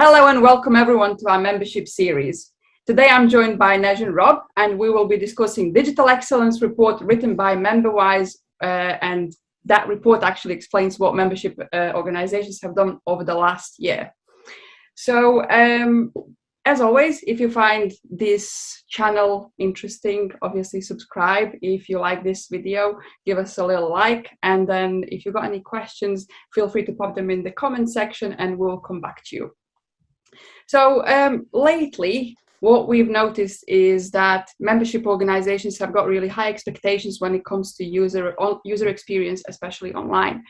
Hello and welcome everyone to our membership series. Today I'm joined by Nej and Rob, and we will be discussing Digital Excellence Report written by MemberWise, and that report actually explains what membership organizations have done over the last year. So as always, if you find this channel interesting, obviously subscribe. If you like this video, give us a little like, and then if you've got any questions, feel free to pop them in the comment section and we'll come back to you. So lately, what we've noticed is that membership organizations have got really high expectations when it comes to user experience, especially online.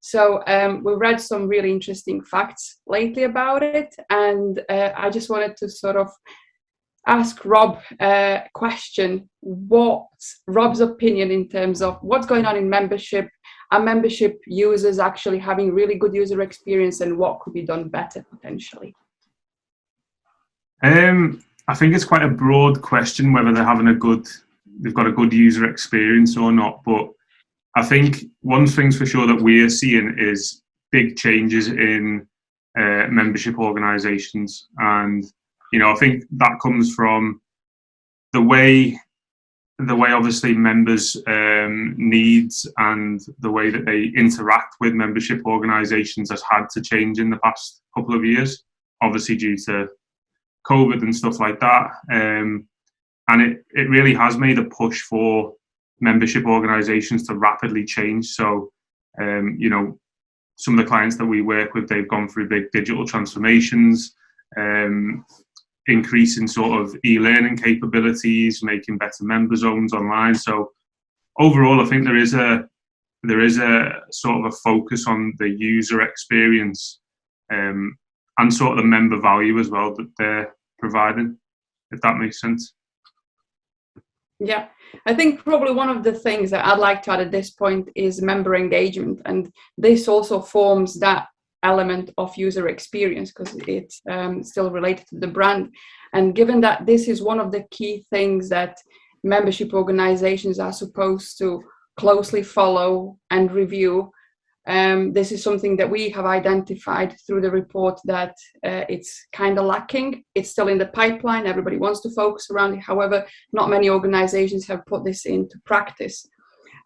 So we've read some really interesting facts lately about it, and I just wanted to sort of ask Rob a question. What's Rob's opinion in terms of what's going on in membership? Are membership users actually having really good user experience, and what could be done better potentially? I think it's quite a broad question whether they're having they've got a good user experience or not. But I think one thing's for sure that we're seeing is big changes in membership organisations, and I think that comes from the way obviously members' needs and the way that they interact with membership organisations has had to change in the past couple of years, obviously due to COVID and stuff like that, and it really has made a push for membership organizations to rapidly change. So some of the clients that we work with, they've gone through big digital transformations, increasing sort of e-learning capabilities, making better member zones online. So overall, I think there is a sort of a focus on the user experience, and sort of the member value as well that they're providing, if that makes sense. Yeah, I think probably one of the things that I'd like to add at this point is member engagement, and this also forms that element of user experience because it's still related to the brand. And given that this is one of the key things that membership organizations are supposed to closely follow and review, this is something that we have identified through the report that it's kind of lacking. It's still in the pipeline. Everybody wants to focus around it. However, not many organizations have put this into practice.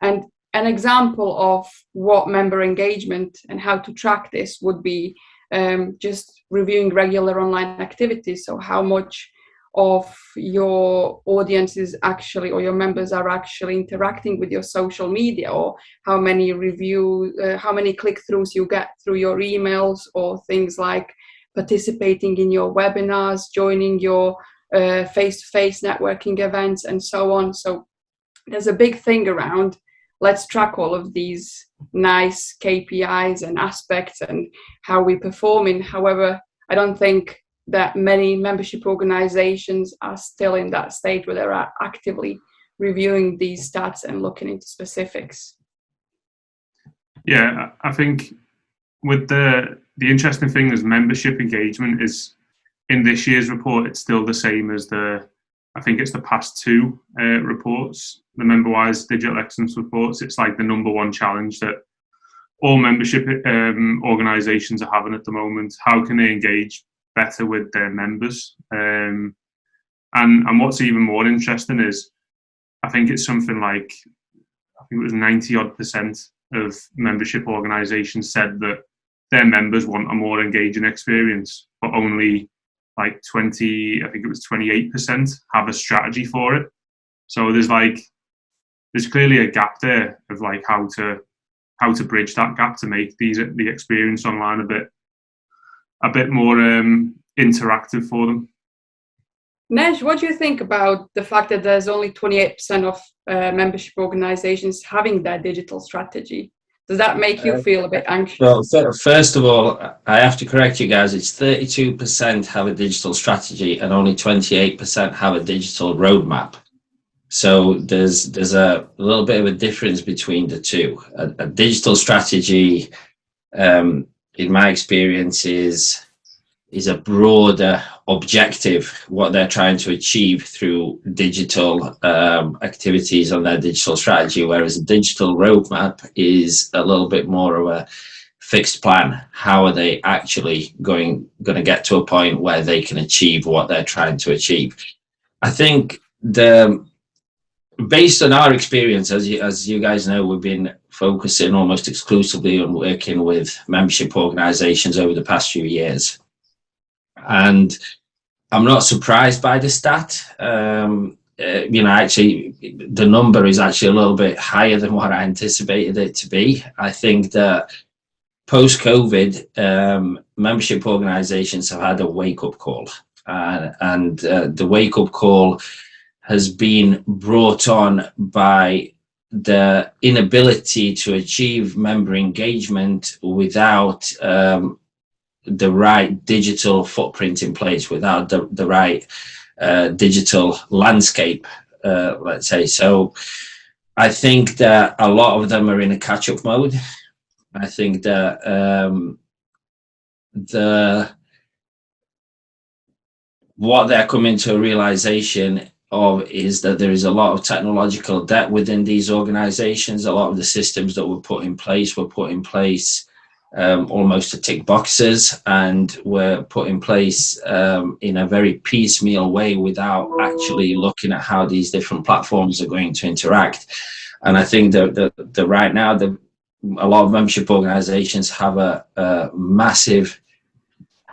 And an example of what member engagement and how to track this would be just reviewing regular online activities. So how much of your audience is actually, or your members are actually interacting with your social media, or how many how many click-throughs you get through your emails, or things like participating in your webinars, joining your face-to-face networking events, and so on. So there's a big thing around, let's track all of these nice KPIs and aspects and how we perform in. However, I don't think that many membership organizations are still in that state where they're actively reviewing these stats and looking into specifics. Yeah, I think with the interesting thing is membership engagement is, in this year's report, it's still the same as I think it's the past two reports, the MemberWise Digital Excellence reports. It's like the number one challenge that all membership organizations are having at the moment. How can they engage better with their members? And what's even more interesting is, I think it's something like, I think it was 90% of membership organizations said that their members want a more engaging experience, but only like 28% have a strategy for it. So there's clearly a gap there of like how to bridge that gap to make the experience online a bit more interactive for them. Nej, what do you think about the fact that there's only 28% of membership organizations having their digital strategy? Does that make you feel a bit anxious? Well, first of all, I have to correct you guys. It's 32% have a digital strategy and only 28% have a digital roadmap. So there's a little bit of a difference between the two. A digital strategy, in my experience, is a broader objective, what they're trying to achieve through digital activities on their digital strategy, whereas a digital roadmap is a little bit more of a fixed plan. How are they actually going to get to a point where they can achieve what they're trying to achieve? I think based on our experience, as you guys know, we've been focusing almost exclusively on working with membership organizations over the past few years. And I'm not surprised by the stat. Actually, the number is actually a little bit higher than what I anticipated it to be. I think that post-COVID, membership organizations have had a wake-up call. And the wake-up call has been brought on by the inability to achieve member engagement without the right digital footprint in place, without the right digital landscape, let's say. So I think that a lot of them are in a catch-up mode. I think that what they're coming to a realization of is that there is a lot of technological debt within these organizations. A lot of the systems that were put in place almost to tick boxes, and were put in place in a very piecemeal way without actually looking at how these different platforms are going to interact. And I think that right now, a lot of membership organizations have a massive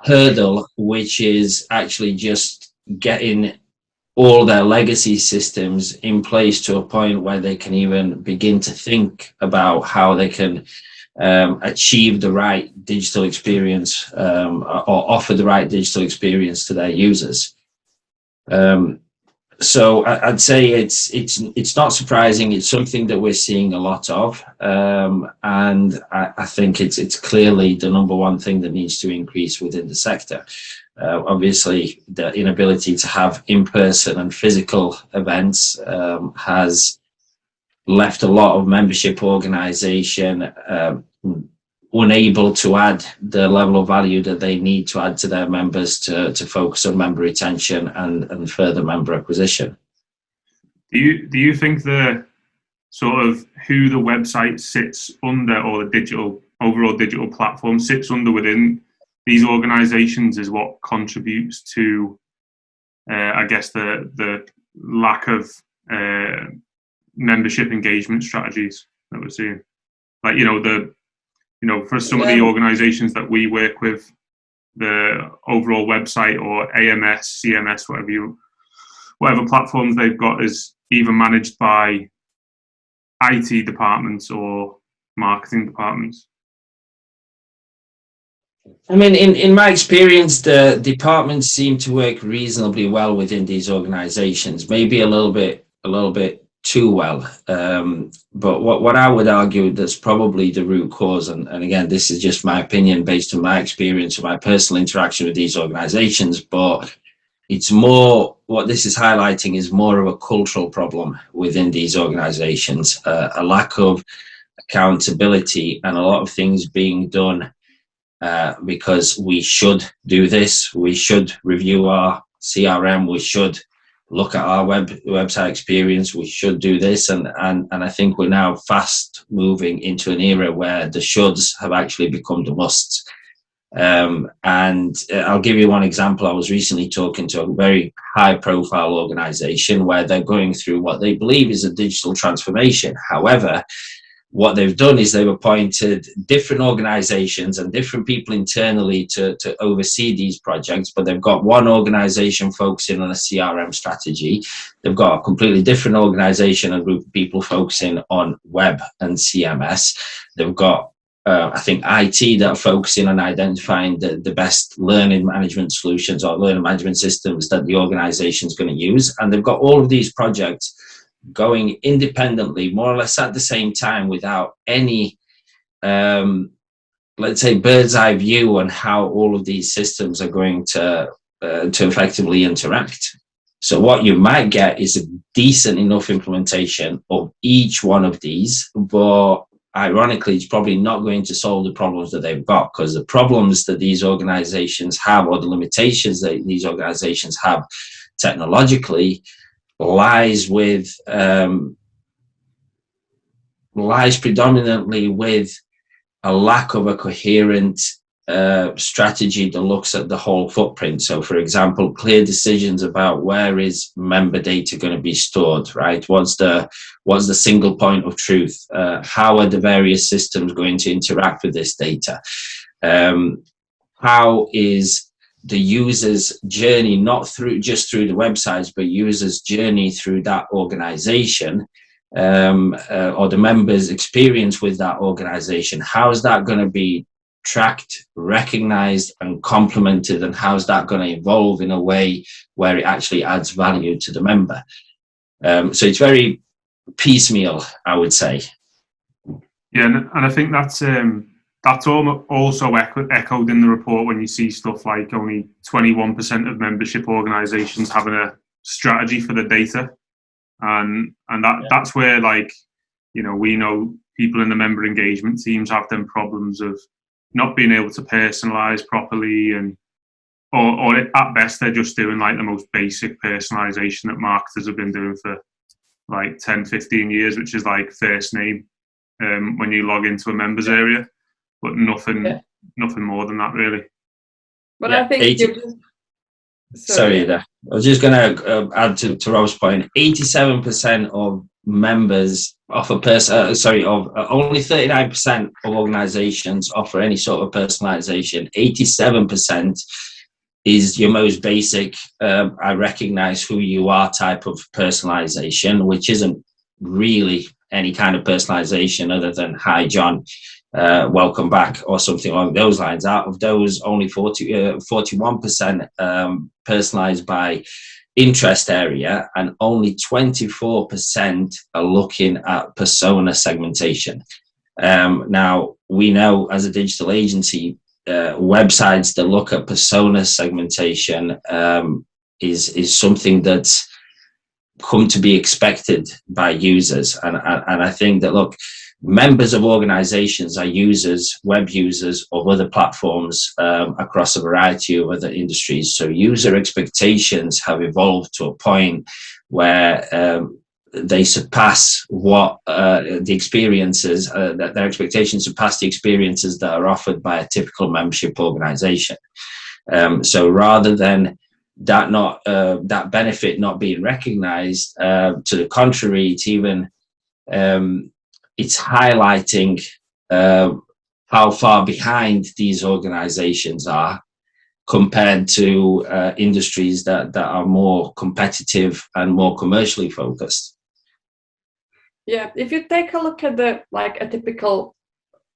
hurdle, which is actually just getting all their legacy systems in place to a point where they can even begin to think about how they can achieve the right digital experience, or offer the right digital experience to their users. So I'd say it's not surprising. It's something that we're seeing a lot of, and I think it's clearly the number one thing that needs to increase within the sector. Obviously, the inability to have in-person and physical events has left a lot of membership organization unable to add the level of value that they need to add to their members to focus on member retention and further member acquisition. Do you think the sort of who the website sits under, or the overall digital platform sits under within these organizations, is what contributes to I guess the lack of membership engagement strategies that we're seeing? Like, for some of the organizations that we work with, the overall website or AMS, CMS, whatever platforms they've got is either managed by IT departments or marketing departments. I mean, in my experience, the departments seem to work reasonably well within these organizations, maybe a little bit too well. But what I would argue that's probably the root cause, and again, this is just my opinion based on my experience and my personal interaction with these organizations, but it's more, what this is highlighting is more of a cultural problem within these organizations, a lack of accountability and a lot of things being done because we should do this, we should review our CRM, we should look at our website experience, we should do this, and I think we're now fast moving into an era where the shoulds have actually become the musts. And I'll give you one example. I was recently talking to a very high profile organization where they're going through what they believe is a digital transformation. However, what they've done is they've appointed different organizations and different people internally to oversee these projects, but they've got one organization focusing on a CRM strategy. They've got a completely different organization and group of people focusing on web and CMS. They've got, I think, IT that are focusing on identifying the best learning management solutions or learning management systems that the organization is going to use. And they've got all of these projects going independently, more or less at the same time, without any, let's say, bird's eye view on how all of these systems are going to effectively interact. So what you might get is a decent enough implementation of each one of these, but ironically, it's probably not going to solve the problems that they've got, because the problems that these organizations have, or the limitations that these organizations have technologically, lies predominantly with a lack of a coherent strategy that looks at the whole footprint. So, for example, clear decisions about where is member data going to be stored, right? What's the single point of truth? How are the various systems going to interact with this data? How is the user's journey, not just through the websites, but user's journey through that organization, or the members' experience with that organization? How is that going to be tracked, recognized, and complemented, and how's that going to evolve in a way where it actually adds value to the member? So it's very piecemeal, I would say. Yeah, and I think that's also echoed in the report when you see stuff like only 21% of membership organisations having a strategy for the data, and that's where, like, you know, we know people in the member engagement teams have them problems of not being able to personalise properly, and or at best they're just doing like the most basic personalisation that marketers have been doing for like 10, 15 years, which is like first name when you log into a members area, but nothing more than that, really. But I think sorry, I was just going to add to Rob's point. 87% of members offer only 39% of organizations offer any sort of personalization. 87% is your most basic I recognize who you are type of personalization, which isn't really any kind of personalization other than hi John, welcome back, or something along those lines. Out of those, only 41% personalized by interest area, and only 24% are looking at persona segmentation. Now, we know as a digital agency, websites that look at persona segmentation is something that's come to be expected by users. And I think that, look, members of organizations are users, web users of other platforms across a variety of other industries. So user expectations have evolved to a point where they surpass what the experiences, that their expectations surpass the experiences that are offered by a typical membership organization. So rather than that benefit not being recognized, to the contrary, it's even it's highlighting how far behind these organizations are compared to industries that are more competitive and more commercially focused. Yeah, if you take a look at a typical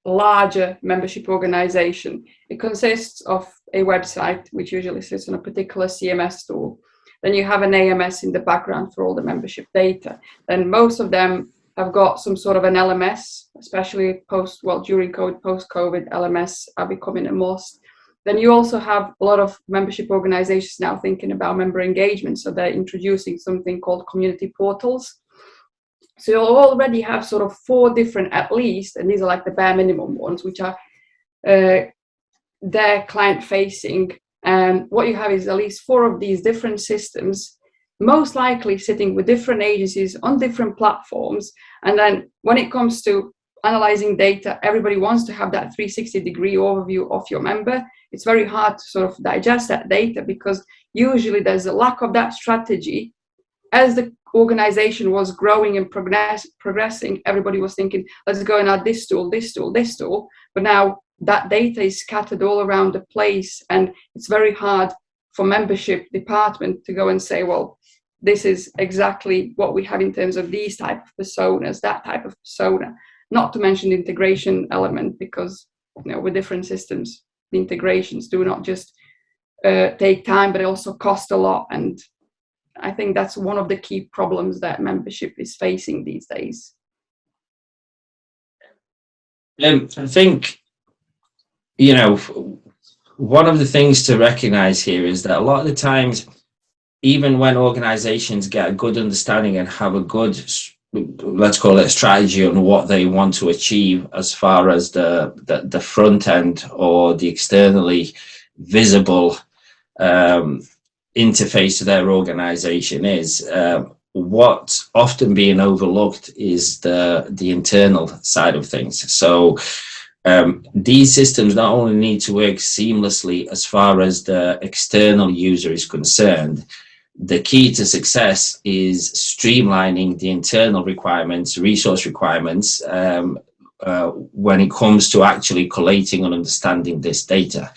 larger membership organization, it consists of a website, which usually sits on a particular CMS tool. Then you have an AMS in the background for all the membership data. Then most of them have got some sort of an LMS, especially during COVID, post-COVID, LMS are becoming a must. Then you also have a lot of membership organizations now thinking about member engagement. So they're introducing something called community portals. So you'll already have sort of 4 different, at least, and these are like the bare minimum ones, which are their client facing. And what you have is at least 4 of these different systems, most likely sitting with different agencies on different platforms. And then when it comes to analyzing data, everybody wants to have that 360-degree overview of your member. It's very hard to sort of digest that data because usually there's a lack of that strategy. As the organization was growing and progressing, everybody was thinking, let's go and add this tool, this tool, this tool. But now that data is scattered all around the place, and it's very hard for membership department to go and say, well, this is exactly what we have in terms of these type of personas, that type of persona. Not to mention the integration element, because with different systems, the integrations do not just take time, but they also cost a lot. And I think that's one of the key problems that membership is facing these days. I think, one of the things to recognize here is that a lot of the times, even when organizations get a good understanding and have a good, let's call it a strategy on what they want to achieve as far as the front end or the externally visible interface to their organization is, what's often being overlooked is the internal side of things. So These systems not only need to work seamlessly as far as the external user is concerned, the key to success is streamlining the internal requirements, resource requirements, when it comes to actually collating and understanding this data.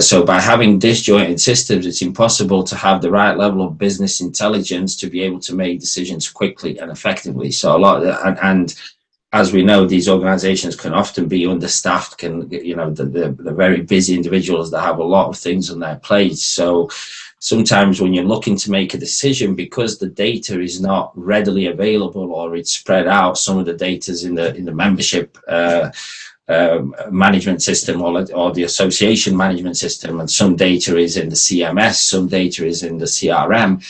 So by having disjointed systems, it's impossible to have the right level of business intelligence to be able to make decisions quickly and effectively. So and as we know, these organizations can often be understaffed, the very busy individuals that have a lot of things on their plate. So sometimes when you're looking to make a decision, because the data is not readily available or it's spread out, some of the data is in the membership management system or the association management system, and some data is in the CMS, some data is in the CRM.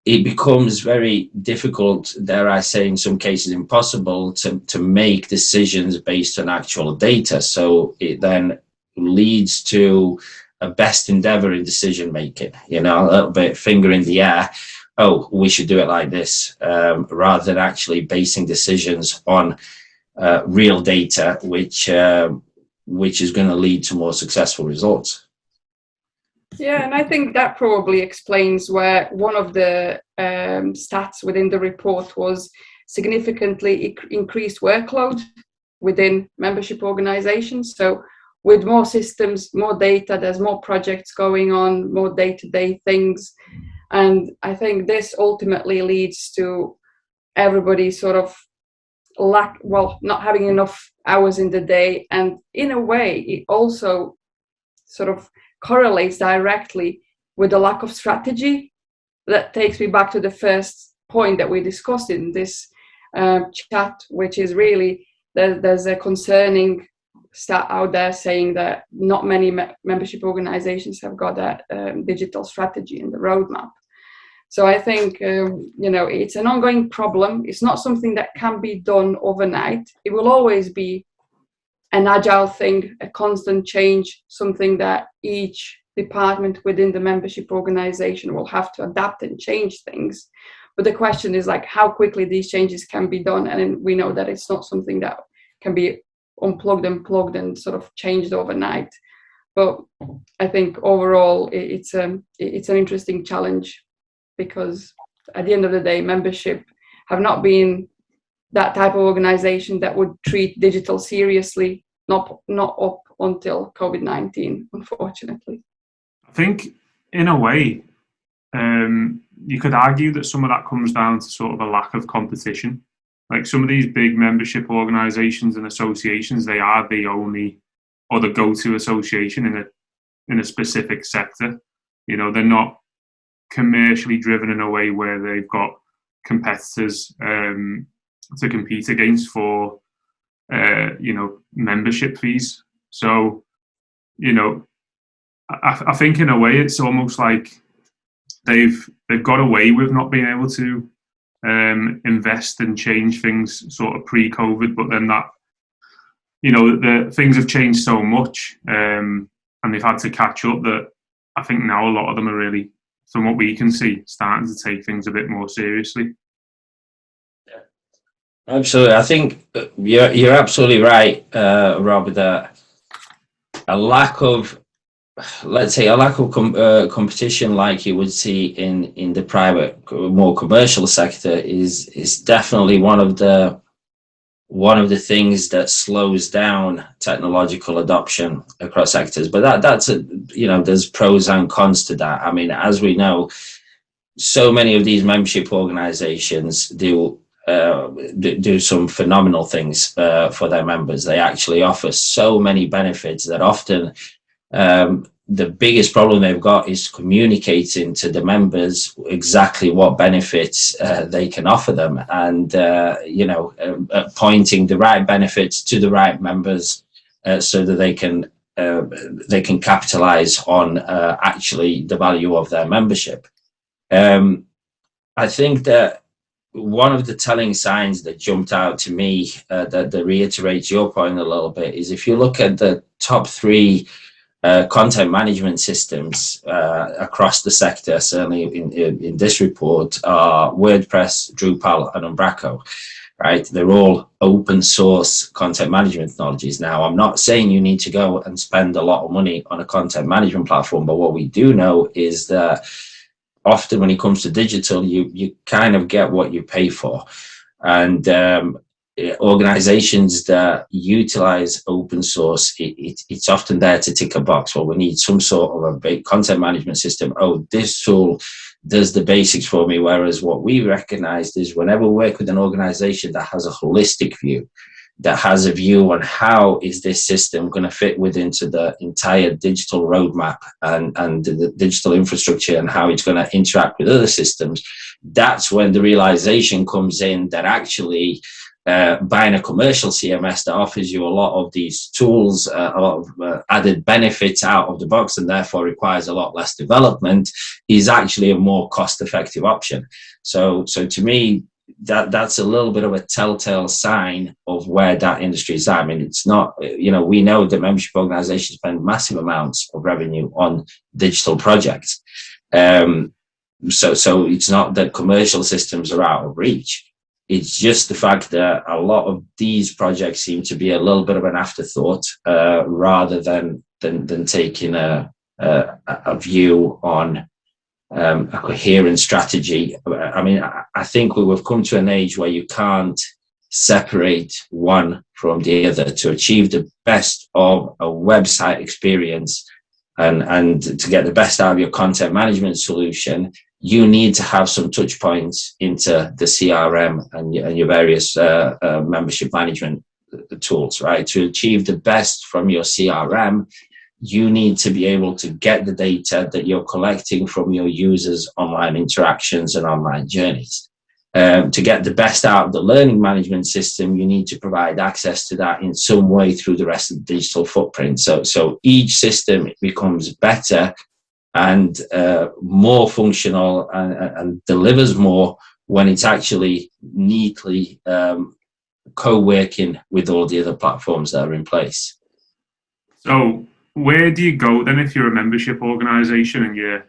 It becomes very difficult, dare I say, in some cases impossible to make decisions based on actual data. So it then leads to a best endeavor in decision making, a little bit finger in the air. Oh, we should do it like this, rather than actually basing decisions on real data, which is going to lead to more successful results. Yeah, and I think that probably explains where one of the stats within the report was significantly increased workload within membership organizations. So with more systems, more data, there's more projects going on, more day-to-day things. And I think this ultimately leads to everybody sort of not having enough hours in the day. And in a way, it also sort of correlates directly with the lack of strategy. That takes me back to the first point that we discussed in this chat, which is really there's a concerning stat out there saying that not many membership organizations have got that digital strategy in the roadmap. So I think, it's an ongoing problem. It's not something that can be done overnight. It will always be an agile thing, a constant change, something that each department within the membership organization will have to adapt and change things. But the question is how quickly these changes can be done. And we know that it's not something that can be unplugged and plugged and sort of changed overnight. But I think overall it's an interesting challenge, because at the end of the day, membership have not been that type of organization that would treat digital seriously, not up until COVID-19, unfortunately. I think in a way, you could argue that some of that comes down to sort of a lack of competition. Like some of these big membership organizations and associations, they are the only or the go-to association in a specific sector. They're not commercially driven in a way where they've got competitors to compete against for membership fees. So I think in a way it's almost like they've got away with not being able to invest and change things sort of pre-COVID, but then that the things have changed so much and they've had to catch up that I think now a lot of them are really, from what we can see, starting to take things a bit more seriously. Absolutely. I think you're absolutely right, Rob, that a lack of competition like you would see in the private, more commercial sector is definitely one of the things that slows down technological adoption across sectors. But that's there's pros and cons to that. I mean, as we know, so many of these membership organizations do some phenomenal things for their members. They actually offer so many benefits that often the biggest problem they've got is communicating to the members exactly what benefits they can offer them, and pointing the right benefits to the right members so that they can capitalize on actually the value of their membership. I think that one of the telling signs that jumped out to me that reiterates your point a little bit is if you look at the top three content management systems across the sector, certainly in this report, are WordPress, Drupal, and Umbraco. right? They're all open source content management technologies. Now, I'm not saying you need to go and spend a lot of money on a content management platform, but what we do know is that often when it comes to digital, you kind of get what you pay for. And organizations that utilize open source, it's often there to tick a box. Well, we need some sort of a big content management system. Oh, this tool does the basics for me. Whereas what we recognized is whenever we work with an organization that has a holistic view, that has a view on how is this system going to fit within to the entire digital roadmap and the digital infrastructure and how it's going to interact with other systems, that's when the realization comes in that actually buying a commercial CMS that offers you a lot of these tools, a lot of added benefits out of the box, and therefore requires a lot less development, is actually a more cost-effective option. So to me, that's a little bit of a telltale sign of where that industry is at. I mean, it's not, we know that membership organizations spend massive amounts of revenue on digital projects. So it's not that commercial systems are out of reach. It's just the fact that a lot of these projects seem to be a little bit of an afterthought, rather than taking a view on a coherent strategy. I mean, I think we've come to an age where you can't separate one from the other. To achieve the best of a website experience and to get the best out of your content management solution, you need to have some touch points into the CRM and your various membership management tools, right? To achieve the best from your CRM, you need to be able to get the data that you're collecting from your users' online interactions and online journeys. To get the best out of the learning management system, you need to provide access to that in some way through the rest of the digital footprint. So each system becomes better and more functional and delivers more when it's actually neatly co-working with all the other platforms that are in place. So where do you go then if you're a membership organization and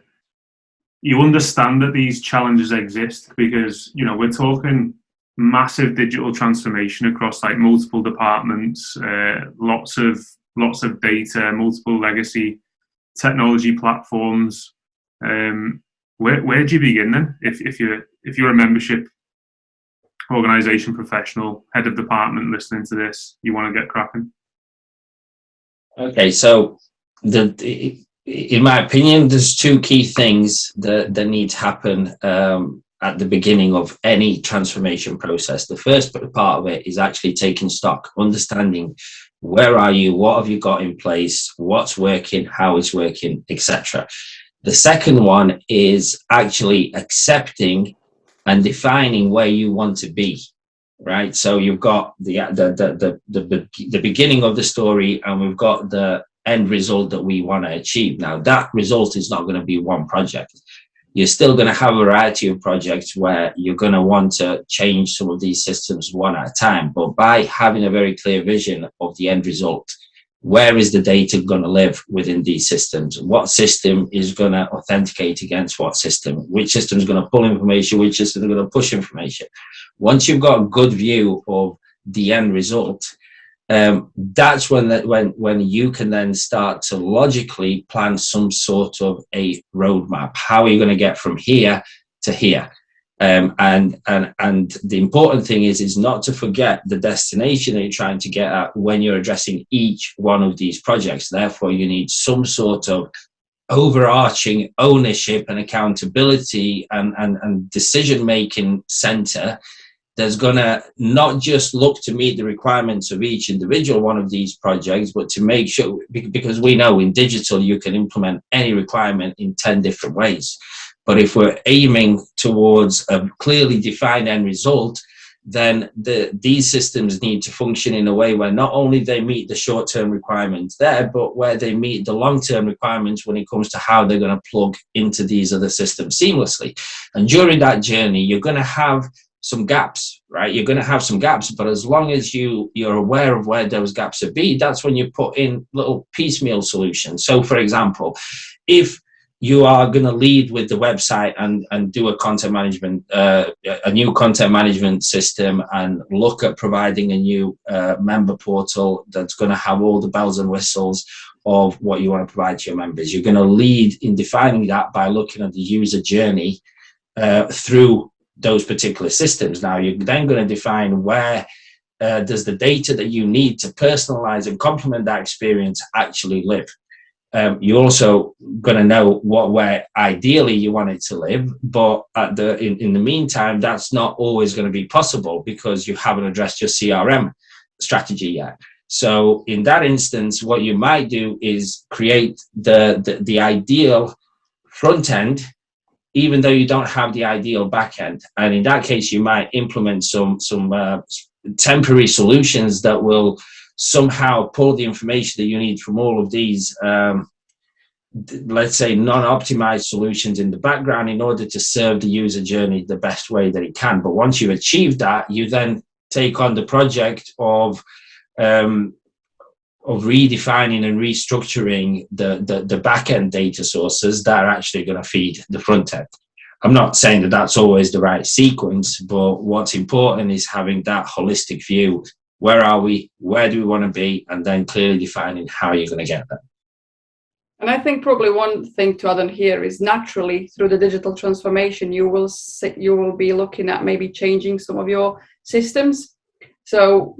you understand that these challenges exist? Because we're talking massive digital transformation across like multiple departments, lots of data, multiple legacy technology platforms. Where do you begin then if you're a membership organization professional, head of department listening to this, you want to get cracking? Okay, so in my opinion, there's two key things that need to happen at the beginning of any transformation process. The first part of it is actually taking stock, understanding where are you, what have you got in place, what's working, how it's working, etc. The second one is actually accepting and defining where you want to be. Right, so you've got the beginning of the story, and we've got the end result that we want to achieve. Now, that result is not going to be one project. You're still going to have a variety of projects where you're going to want to change some of these systems one at a time. But by having a very clear vision of the end result, where is the data going to live within these systems? What system is going to authenticate against what system? Which system is going to pull information? Which system is going to push information? Once you've got a good view of the end result, that's when you can then start to logically plan some sort of a roadmap. How are you going to get from here to here? And the important thing is not to forget the destination that you're trying to get at when you're addressing each one of these projects. Therefore, you need some sort of overarching ownership and accountability and decision-making center that's going to not just look to meet the requirements of each individual one of these projects, but to make sure, because we know in digital you can implement any requirement in 10 different ways. But if we're aiming towards a clearly defined end result, then these systems need to function in a way where not only they meet the short-term requirements there, but where they meet the long-term requirements when it comes to how they're going to plug into these other systems seamlessly. And during that journey, you're going to have some gaps, right? You're going to have some gaps, but as long as you're aware of where those gaps are, that's when you put in little piecemeal solutions. So, for example, if you are going to lead with the website and do a content management, a new content management system, and look at providing a new member portal that's going to have all the bells and whistles of what you want to provide to your members. You're going to lead in defining that by looking at the user journey through those particular systems. Now, you're then going to define where does the data that you need to personalize and complement that experience actually live. You're also going to know where ideally you want it to live, but in the meantime, that's not always going to be possible because you haven't addressed your CRM strategy yet. So in that instance, what you might do is create the ideal front end, even though you don't have the ideal back end. And in that case, you might implement some temporary solutions that will somehow pull the information that you need from all of these, let's say, non-optimized solutions in the background in order to serve the user journey the best way that it can. But once you've achieved that, you then take on the project of redefining and restructuring the back-end data sources that are actually going to feed the front end. I'm not saying that that's always the right sequence, but what's important is having that holistic view. Where are we? Where do we want to be? And then clearly defining how you're going to get there. And I think probably one thing to add on here is naturally through the digital transformation, you will be looking at maybe changing some of your systems. So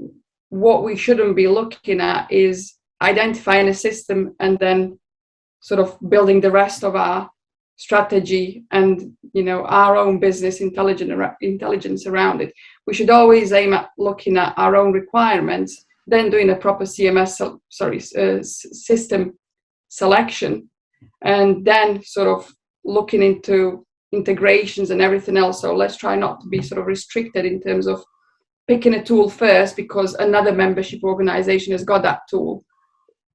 what we shouldn't be looking at is identifying a system and then sort of building the rest of our strategy and, you know, our own business intelligence around it. We should always aim at looking at our own requirements, then doing a proper system selection, and then sort of looking into integrations and everything else. So let's try not to be sort of restricted in terms of picking a tool first because another membership organization has got that tool.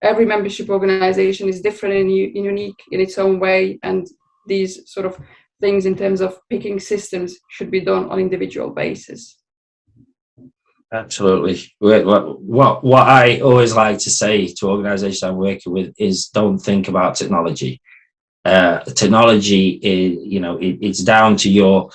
Every membership organization is different and unique in its own way, and these sort of things in terms of picking systems should be done on individual basis. Absolutely. What I always like to say to organizations I'm working with is don't think about technology. Technology is, you know, it's down to your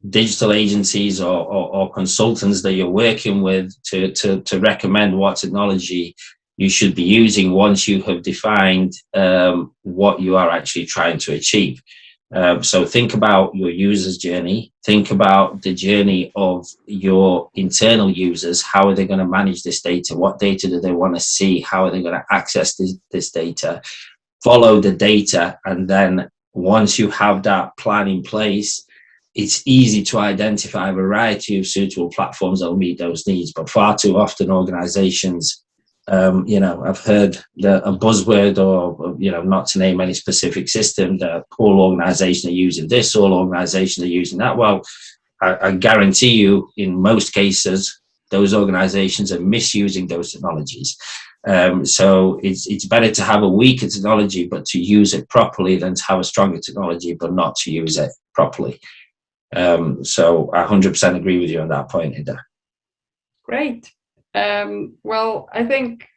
digital agencies or consultants that you're working with to recommend what technology you should be using once you have defined what you are actually trying to achieve. So think about your user's journey, think about the journey of your internal users. How are they going to manage this data? What data do they want to see? How are they going to access this data? Follow the data, and then once you have that plan in place, it's easy to identify a variety of suitable platforms that will meet those needs. But far too often organizations, you know, I've heard a buzzword, or, you know, not to name any specific system, that all organizations are using this, all organizations are using that. Well, I guarantee you, in most cases, those organizations are misusing those technologies. So it's better to have a weaker technology, but to use it properly, than to have a stronger technology, but not to use it properly. So I 100% agree with you on that point, Ida. Great. Well, I think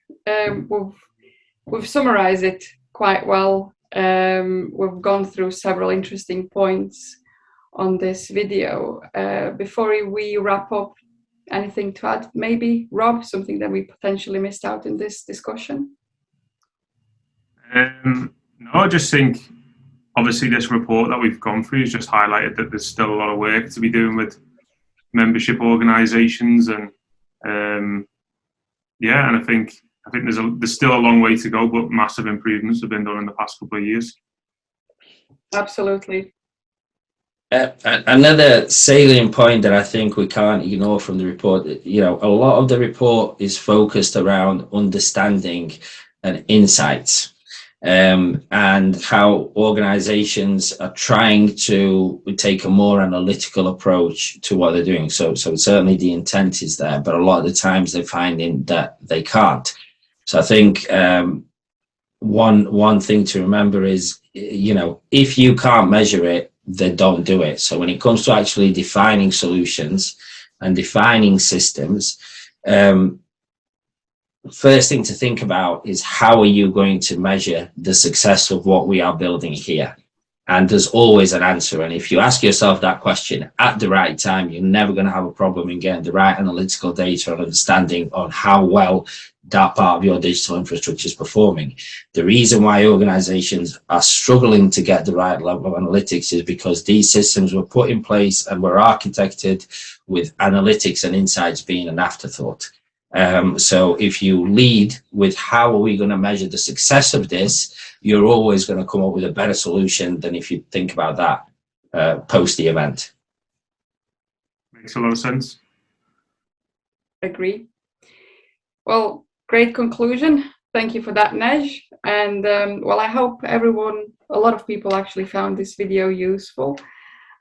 we've summarized it quite well. We've gone through several interesting points on this video. Before we wrap up, anything to add? Maybe, Rob, something that we potentially missed out in this discussion? No, I just think, obviously, this report that we've gone through has just highlighted that there's still a lot of work to be doing with membership organisations, and yeah, and I think there's still a long way to go, but massive improvements have been done in the past couple of years. Absolutely. Another salient point that I think we can't ignore from the report, you know, a lot of the report is focused around understanding and insights, and how organizations are trying to take a more analytical approach to what they're doing. So certainly the intent is there, but a lot of the times they're finding that they can't. So I think one thing to remember is, you know, if you can't measure it, then don't do it. So when it comes to actually defining solutions and defining systems, first thing to think about is how are you going to measure the success of what we are building here? And there's always an answer. And if you ask yourself that question at the right time, you're never going to have a problem in getting the right analytical data and understanding on how well that part of your digital infrastructure is performing. The reason why organizations are struggling to get the right level of analytics is because these systems were put in place and were architected with analytics and insights being an afterthought. So if you lead with how are we going to measure the success of this, you're always going to come up with a better solution than if you think about that post the event. Makes a lot of sense. Agree. Well, great conclusion. Thank you for that, Nej. And well, I hope a lot of people actually found this video useful.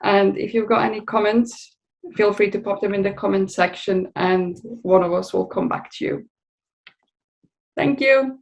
And if you've got any comments, feel free to pop them in the comment section and one of us will come back to you. Thank you.